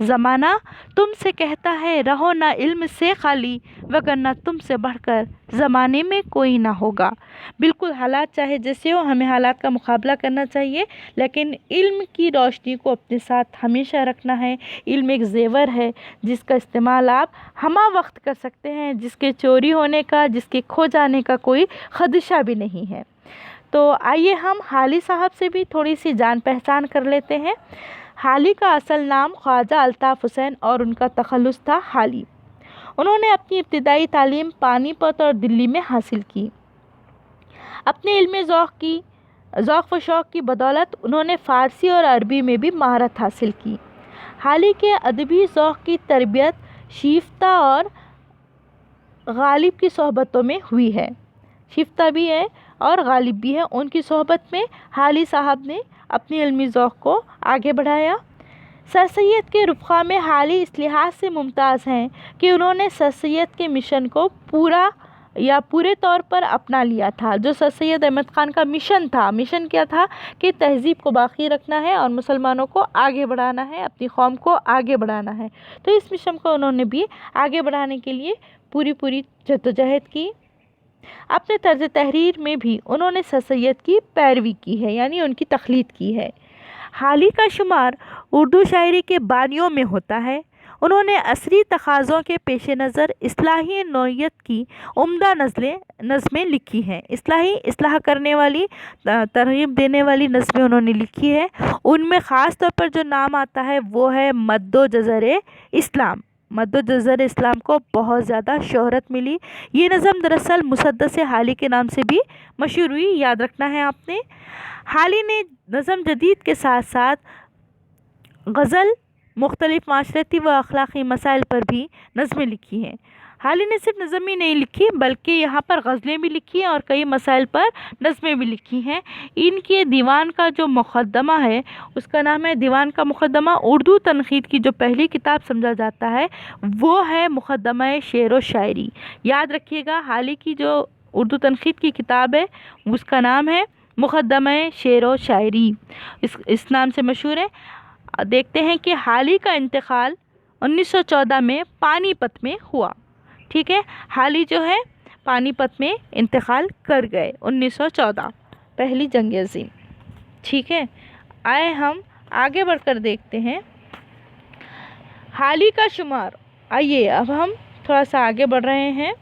زمانہ تم سے کہتا ہے رہو نہ علم سے خالی، وگرنہ تم سے بڑھ کر زمانے میں کوئی نہ ہوگا۔ بالکل حالات چاہے جیسے ہو، ہمیں حالات کا مقابلہ کرنا چاہیے، لیکن علم کی روشنی کو اپنے ساتھ ہمیشہ رکھنا ہے۔ علم ایک زیور ہے جس کا استعمال آپ ہمہ وقت کر سکتے ہیں، جس کے چوری ہونے کا، جس کے کھو جانے کا کوئی خدشہ بھی نہیں ہے۔ تو آئیے ہم حالی صاحب سے بھی تھوڑی سی جان پہچان کر لیتے ہیں۔ حالی کا اصل نام خواجہ الطاف حسین اور ان کا تخلص تھا حالی۔ انہوں نے اپنی ابتدائی تعلیم پانی پت اور دلی میں حاصل کی۔ اپنے علمی ذوق و شوق کی بدولت انہوں نے فارسی اور عربی میں بھی مہارت حاصل کی۔ حالی کے ادبی ذوق کی تربیت شیفتہ اور غالب کی صحبتوں میں ہوئی ہے۔ شیفتہ بھی ہے اور غالب بھی ہے، ان کی صحبت میں حالی صاحب نے اپنی علمی ذوق کو آگے بڑھایا۔ سر سید کے رفقا میں حالی اس لحاظ سے ممتاز ہیں کہ انہوں نے سر سید کے مشن کو پورے طور پر اپنا لیا تھا۔ جو سر سید احمد خان کا مشن تھا، مشن کیا تھا کہ تہذیب کو باقی رکھنا ہے اور مسلمانوں کو آگے بڑھانا ہے، اپنی قوم کو آگے بڑھانا ہے، تو اس مشن کو انہوں نے بھی آگے بڑھانے کے لیے پوری جدوجہد کی۔ اپنے طرز تحریر میں بھی انہوں نے سر سید کی پیروی کی ہے، یعنی ان کی تقلید کی ہے۔ حالی کا شمار اردو شاعری کے بانیوں میں ہوتا ہے۔ انہوں نے عصری تقاضوں کے پیش نظر اصلاحی نوعیت کی عمدہ نظمیں لکھی ہیں۔ اصلاح کرنے والی، ترغیب دینے والی نظمیں انہوں نے لکھی ہے۔ ان میں خاص طور پر جو نام آتا ہے وہ ہے مد و جزر اسلام۔ مد و جزر اسلام کو بہت زیادہ شہرت ملی۔ یہ نظم دراصل مسدس حالی کے نام سے بھی مشہور ہوئی، یاد رکھنا ہے آپ نے۔ حالی نے نظم جدید کے ساتھ ساتھ غزل، مختلف معاشرتی و اخلاقی مسائل پر بھی نظمیں لکھی ہیں۔ حالی نے صرف نظم ہی نہیں لکھی بلکہ یہاں پر غزلیں بھی لکھی ہیں اور کئی مسائل پر نظمیں بھی لکھی ہیں۔ ان کے دیوان کا جو مقدمہ ہے اس کا نام ہے دیوان کا مقدمہ۔ اردو تنقید کی جو پہلی کتاب سمجھا جاتا ہے وہ ہے مقدمہ شعر و شاعری۔ یاد رکھیے گا، حالی کی جو اردو تنقید کی کتاب ہے اس کا نام ہے مقدمہ شعر و شاعری، اس نام سے مشہور ہے۔ دیکھتے ہیں کہ حالی کا انتقال 1914 میں پانی پت میں ہوا۔ ٹھیک ہے، حالی جو ہے پانی پت میں انتقال کر گئے 1914، پہلی جنگ عظیم۔ ٹھیک ہے، آئے ہم آگے بڑھ کر دیکھتے ہیں حالی کا شمار۔ آئیے اب ہم تھوڑا سا آگے بڑھ رہے ہیں۔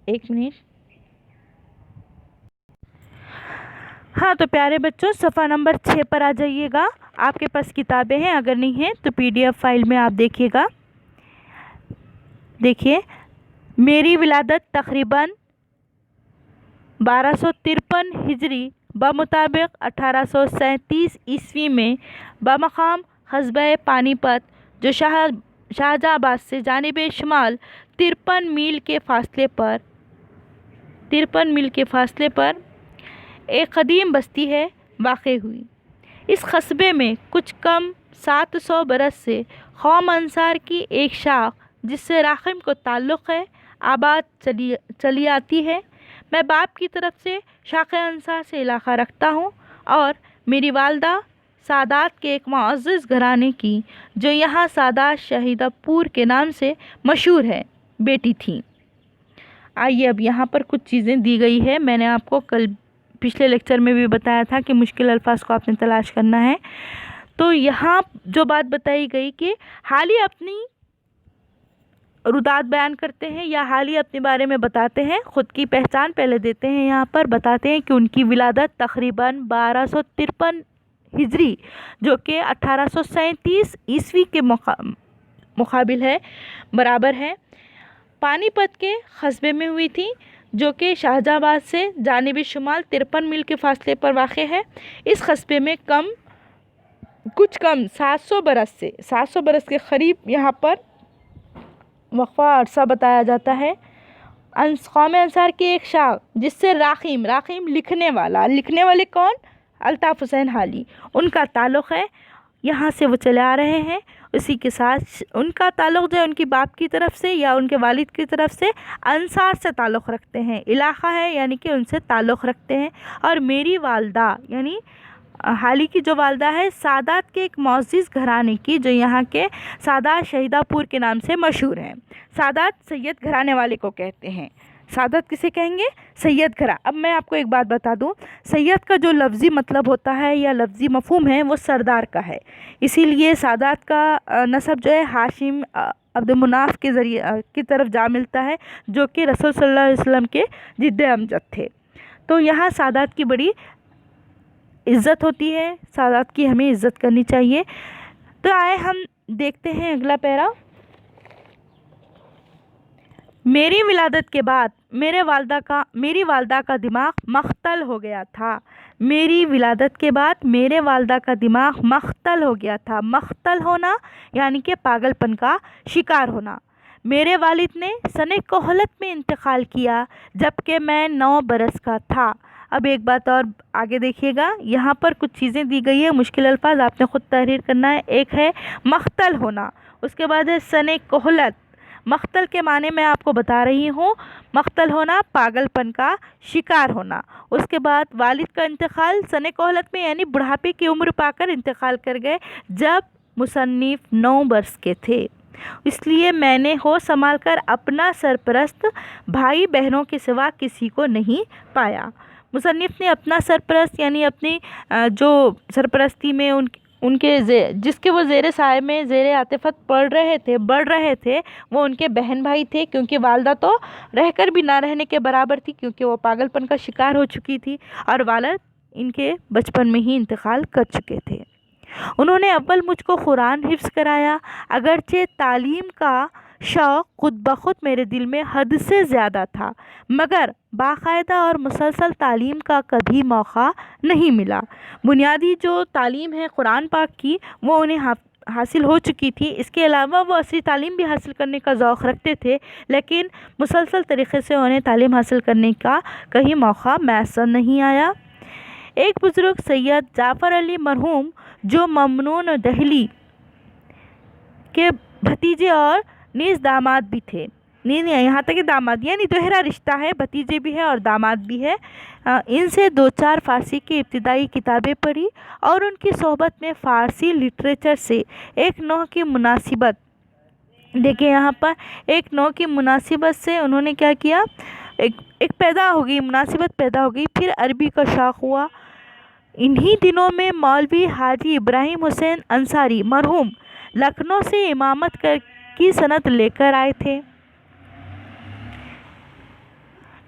ایک منٹ۔ ہاں تو پیارے بچوں، صفحہ نمبر 6 پر آ جائیے گا۔ آپ کے پاس کتابیں ہیں، اگر نہیں ہیں تو PDF فائل میں آپ دیکھیے گا۔ دیکھیے، میری ولادت تقریباً 1253 ہجری بمطابق 1837 عیسوی میں بمقام قصبہ پانی پت، جو شاہجہاں آباد سے جانب شمال 53 میل کے فاصلے پر ایک قدیم بستی ہے، واقع ہوئی۔ اس قصبے میں کچھ کم 700 برس سے قوم انصار کی ایک شاخ جس سے راقم کو تعلق ہے آباد چلی آتی ہے۔ میں باپ کی طرف سے شاخ انصار سے علاقہ رکھتا ہوں اور میری والدہ سادات کے ایک معزز گھرانے کی، جو یہاں سادات شہیدہ پور کے نام سے مشہور ہے، بیٹی تھیں۔ آئیے اب یہاں پر کچھ چیزیں دی گئی ہے۔ میں نے آپ کو پچھلے لیکچر میں بھی بتایا تھا کہ مشکل الفاظ کو آپ نے تلاش کرنا ہے۔ تو یہاں جو بات بتائی گئی کہ حالی اپنی رودات بیان کرتے ہیں یا حالی اپنے بارے میں بتاتے ہیں، خود کی پہچان پہلے دیتے ہیں، یہاں پر بتاتے ہیں کہ ان کی ولادت تقریباً 1253 ہجری جو کہ 1837 عیسوی کے مقابل ہے، برابر ہے، پانی پت کے قصبے میں ہوئی تھی، جو کہ شاہجہاں آباد سے جانب شمال 53 میل کے فاصلے پر واقع ہے۔ اس قصبے میں کچھ کم 700 برس کے قریب یہاں پر وقفہ عرصہ بتایا جاتا ہے۔ قوم انصار کی ایک شاخ جس سے راقم لکھنے والے کون؟ الطاف حسین حالی، ان کا تعلق ہے۔ یہاں سے وہ چلے آ رہے ہیں، اسی کے ساتھ ان کا تعلق جو ہے ان کی باپ کی طرف سے یا ان کے والد کی طرف سے انصار سے تعلق رکھتے ہیں، علاقہ ہے یعنی کہ ان سے تعلق رکھتے ہیں۔ اور میری والدہ یعنی حالی کی جو والدہ ہے سادات کے ایک معزز گھرانے کی، جو یہاں کے سادات شہیدہ پور کے نام سے مشہور ہیں۔ سادات سید گھرانے والے کو کہتے ہیں۔ سادات کسے کہیں گے؟ سید گھرا۔ اب میں آپ کو ایک بات بتا دوں، سید کا جو لفظی مطلب ہوتا ہے یا لفظی مفہوم ہے وہ سردار کا ہے، اسی لیے سادات کا نسب جو ہے ہاشم عبد مناف کے ذریعے کی طرف جا ملتا ہے، جو کہ رسول صلی اللہ علیہ وسلم کے جد امجد تھے۔ تو یہاں سادات کی بڑی عزت ہوتی ہے، سادات کی ہمیں عزت کرنی چاہیے۔ تو آئے ہم دیکھتے ہیں اگلا پیرا۔ میری ولادت کے بعد میری والدہ کا دماغ مختل ہو گیا تھا۔ میری ولادت کے بعد میرے والدہ کا دماغ مختل ہو گیا تھا۔ مختل ہونا یعنی کہ پاگل پن کا شکار ہونا۔ میرے والد نے سن کہولت میں انتقال کیا جبکہ میں 9 برس کا تھا۔ اب ایک بات اور آگے دیکھیے گا، یہاں پر کچھ چیزیں دی گئی ہیں، مشکل الفاظ آپ نے خود تحریر کرنا ہے۔ ایک ہے مختل ہونا، اس کے بعد ہے سن کہولت۔ مختل کے معنی میں آپ کو بتا رہی ہوں، مختل ہونا پاگل پن کا شکار ہونا۔ اس کے بعد والد کا انتقال سن کہولت میں یعنی بڑھاپے کی عمر پا کر انتقال کر گئے جب مصنف 9 برس کے تھے، اس لیے میں نے ہوش سنبھال کر اپنا سرپرست بھائی بہنوں کے سوا کسی کو نہیں پایا۔ مصنف نے اپنا سرپرست یعنی اپنی جو سرپرستی میں ان کے جس کے وہ زیر سائے میں زیر عاطفت بڑھ رہے تھے وہ ان کے بہن بھائی تھے، کیونکہ والدہ تو رہ کر بھی نہ رہنے کے برابر تھی، کیونکہ وہ پاگل پن کا شکار ہو چکی تھی اور والد ان کے بچپن میں ہی انتقال کر چکے تھے۔ انہوں نے اول مجھ کو قرآن حفظ کرایا، اگرچہ تعلیم کا شوق خود بخود میرے دل میں حد سے زیادہ تھا، مگر باقاعدہ اور مسلسل تعلیم کا کبھی موقع نہیں ملا۔ بنیادی جو تعلیم ہے قرآن پاک کی وہ انہیں حاصل ہو چکی تھی، اس کے علاوہ وہ عصری تعلیم بھی حاصل کرنے کا ذوق رکھتے تھے، لیکن مسلسل طریقے سے انہیں تعلیم حاصل کرنے کا کہیں موقع میسر نہیں آیا۔ ایک بزرگ سید جعفر علی مرحوم جو ممنون دہلی کے بھتیجے اور نیز داماد بھی تھے، یہاں تک کہ داماد یعنی دوہرا رشتہ ہے، بھتیجے بھی ہے اور داماد بھی ہے، ان سے 2-4 فارسی کی ابتدائی کتابیں پڑھی اور ان کی صحبت میں فارسی لٹریچر سے ایک نوع کی مناسبت، دیکھیں یہاں پر ایک نوع کی مناسبت سے انہوں نے کیا کیا، ایک پیدا ہو گئی مناسبت پیدا ہو گئی، پھر عربی کا شوق ہوا۔ انہی دنوں میں مولوی حاجی ابراہیم حسین انصاری مرحوم لکھنؤ سے امامت کی سند لے کر آئے تھے۔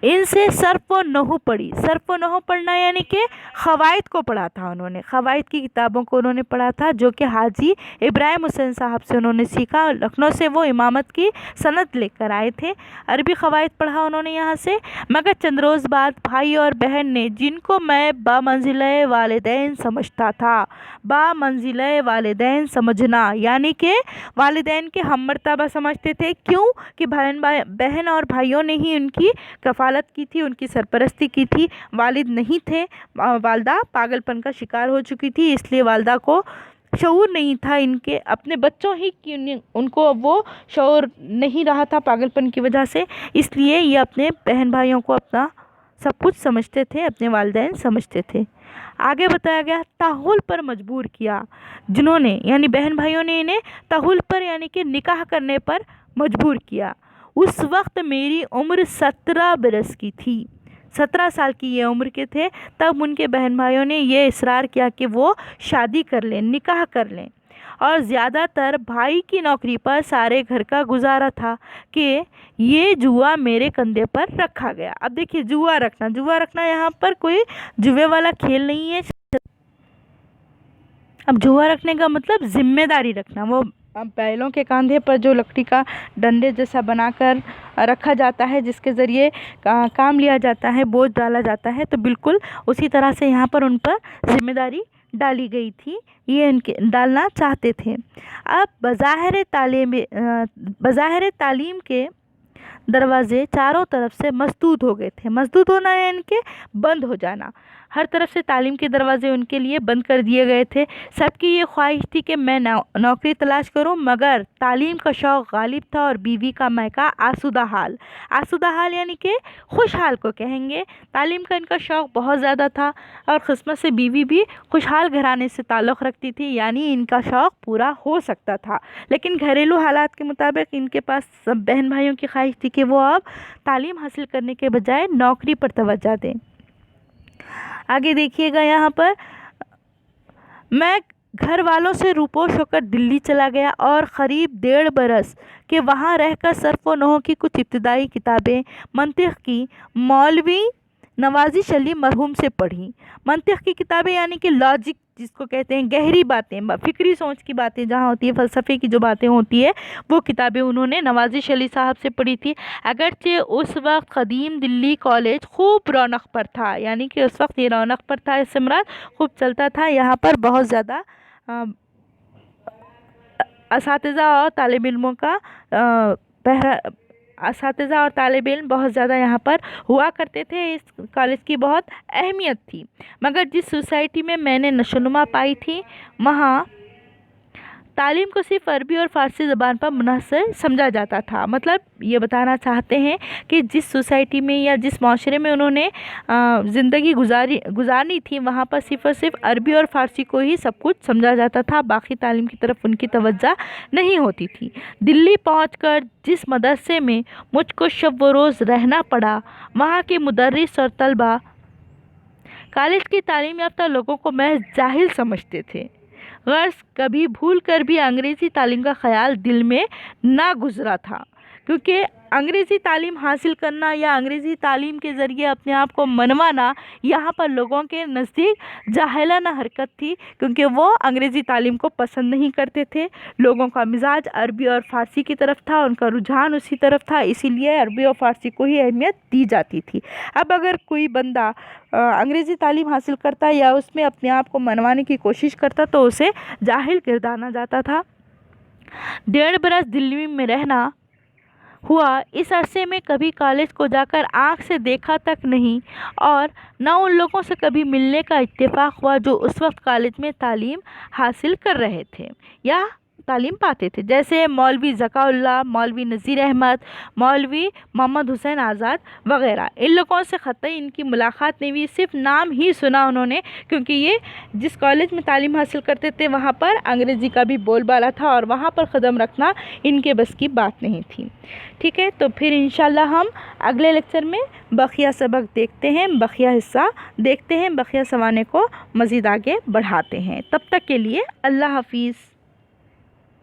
ان سے صرف و نحو پڑھی، صرف و نحو پڑھنا یعنی کہ قواعد کو پڑھا تھا انہوں نے، قواعد کی کتابوں کو انہوں نے پڑھا تھا جو کہ حاجی ابراہیم حسین صاحب سے انہوں نے سیکھا۔ لکھنؤ سے وہ امامت کی سند لے کر آئے تھے، عربی قواعد پڑھا انہوں نے یہاں سے، مگر چند روز بعد بھائی اور بہن نے، جن کو میں بمنزلہ والدین سمجھتا تھا، بمنزلہ والدین سمجھنا یعنی کہ والدین کے ہم مرتبہ سمجھتے تھے، کیوں کہ بہن اور بھائیوں نے ہی ان کی کفالت کی تھی، ان کی سرپرستی کی تھی، والد نہیں تھے، والدہ پاگل پن کا شکار ہو چکی تھی، اس لیے والدہ کو شعور نہیں تھا ان کے اپنے بچوں ہی کی، ان کو وہ شعور نہیں رہا تھا پاگل پن کی وجہ سے، اس لیے یہ اپنے بہن بھائیوں کو اپنا سب کچھ سمجھتے تھے، اپنے والدین سمجھتے تھے۔ آگے بتایا گیا تحول پر مجبور کیا، جنہوں نے یعنی بہن بھائیوں نے انہیں تحول پر یعنی کہ نکاح کرنے پر مجبور کیا۔ اس وقت میری عمر 17 برس کی تھی، 17 سال کی یہ عمر کے تھے، تب ان کے بہن بھائیوں نے یہ اصرار کیا کہ وہ شادی کر لیں، نکاح کر لیں، اور زیادہ تر بھائی کی نوکری پر سارے گھر کا گزارا تھا کہ یہ جوا میرے کندھے پر رکھا گیا۔ اب دیکھیے جوا رکھنا یہاں پر کوئی جوے والا کھیل نہیں ہے، اب جوا رکھنے کا مطلب ذمہ داری رکھنا، وہ بیلوں کے کاندھے پر جو لکڑی کا ڈنڈے جیسا بنا کر رکھا جاتا ہے جس کے ذریعے کام لیا جاتا ہے، بوجھ ڈالا جاتا ہے، تو بالکل اسی طرح سے یہاں پر ان پر ذمہ داری ڈالی گئی تھی، یہ ان کے ڈالنا چاہتے تھے۔ اب بظاہر تعلیم کے دروازے چاروں طرف سے مسدود ہو گئے تھے، مسدود ہونا ہے ان کے بند ہو جانا، ہر طرف سے تعلیم کے دروازے ان کے لیے بند کر دیے گئے تھے۔ سب کی یہ خواہش تھی کہ میں نوکری تلاش کروں، مگر تعلیم کا شوق غالب تھا اور بیوی کا میکا آسودہ حال۔ آسودہ حال یعنی کہ خوشحال کو کہیں گے۔ تعلیم کا ان کا شوق بہت زیادہ تھا اور قسمت سے بیوی بھی خوشحال گھرانے سے تعلق رکھتی تھی، یعنی ان کا شوق پورا ہو سکتا تھا۔ لیکن گھریلو حالات کے مطابق ان کے پاس سب بہن بھائیوں کی خواہش تھی کہ وہ اب تعلیم حاصل کرنے کے بجائے نوکری پر توجہ دیں۔ آگے دیکھیے گا یہاں پر، میں گھر والوں سے روپوش ہو کر دلی چلا گیا اور قریب 1.5 برس کے وہاں رہ کر صرف و نحو کی کچھ ابتدائی کتابیں منطق کی مولوی نوازش علی مرحوم سے پڑھی۔ منطق کی کتابیں یعنی کہ لاجک جس کو کہتے ہیں، گہری باتیں، فکری سوچ کی باتیں جہاں ہوتی ہے، فلسفے کی جو باتیں ہوتی ہے، وہ کتابیں انہوں نے نوازش علی صاحب سے پڑھی تھی۔ اگرچہ اس وقت قدیم دلی کالج خوب رونق پر تھا، یعنی کہ اس وقت یہ رونق پر تھا، اس سے مراد خوب چلتا تھا، یہاں پر بہت زیادہ اساتذہ اور طالب علموں کا اساتذہ اور طالب علم بہت زیادہ یہاں پر ہوا کرتے تھے، اس کالج کی بہت اہمیت تھی۔ مگر جس سوسائٹی میں میں نے نشوونما پائی تھی، وہاں تعلیم کو صرف عربی اور فارسی زبان پر منحصر سمجھا جاتا تھا۔ مطلب یہ بتانا چاہتے ہیں کہ جس سوسائٹی میں یا جس معاشرے میں انہوں نے زندگی گزارنی تھی، وہاں پر صرف اور صرف عربی اور فارسی کو ہی سب کچھ سمجھا جاتا تھا، باقی تعلیم کی طرف ان کی توجہ نہیں ہوتی تھی۔ دلی پہنچ کر جس مدرسے میں مجھ کو شب و روز رہنا پڑا، وہاں کے مدرس اور طلباء کالج کی تعلیم یافتہ لوگوں کو محض جاہل سمجھتے تھے۔ غرض کبھی بھول کر بھی انگریزی تعلیم کا خیال دل میں نہ گزرا تھا، کیونکہ انگریزی تعلیم حاصل کرنا یا انگریزی تعلیم کے ذریعے اپنے آپ کو منوانا یہاں پر لوگوں کے نزدیک جاہلانہ حرکت تھی، کیونکہ وہ انگریزی تعلیم کو پسند نہیں کرتے تھے۔ لوگوں کا مزاج عربی اور فارسی کی طرف تھا، ان کا رجحان اسی طرف تھا، اسی لیے عربی اور فارسی کو ہی اہمیت دی جاتی تھی۔ اب اگر کوئی بندہ انگریزی تعلیم حاصل کرتا یا اس میں اپنے آپ کو منوانے کی کوشش کرتا تو اسے جاہل گردانا جاتا تھا۔ 1.5 برس دلی میں رہنا ہوا، اس عرصے میں کبھی کالج کو جا کر آنکھ سے دیکھا تک نہیں اور نہ ان لوگوں سے کبھی ملنے کا اتفاق ہوا جو اس وقت کالج میں تعلیم حاصل کر رہے تھے یا تعلیم پاتے تھے، جیسے مولوی ذکا اللہ، مولوی نذیر احمد، مولوی محمد حسین آزاد وغیرہ۔ ان لوگوں سے قطعی ان کی ملاقات نہیں ہوئی، صرف نام ہی سنا انہوں نے، کیونکہ یہ جس کالج میں تعلیم حاصل کرتے تھے وہاں پر انگریزی کا بھی بول بالا تھا اور وہاں پر قدم رکھنا ان کے بس کی بات نہیں تھی۔ ٹھیک ہے، تو پھر انشاءاللہ ہم اگلے لیکچر میں بقیہ سبق دیکھتے ہیں، بقیہ حصہ دیکھتے ہیں، بقیہ سوانح کو مزید آگے بڑھاتے ہیں۔ تب تک کے لیے اللہ حافظ۔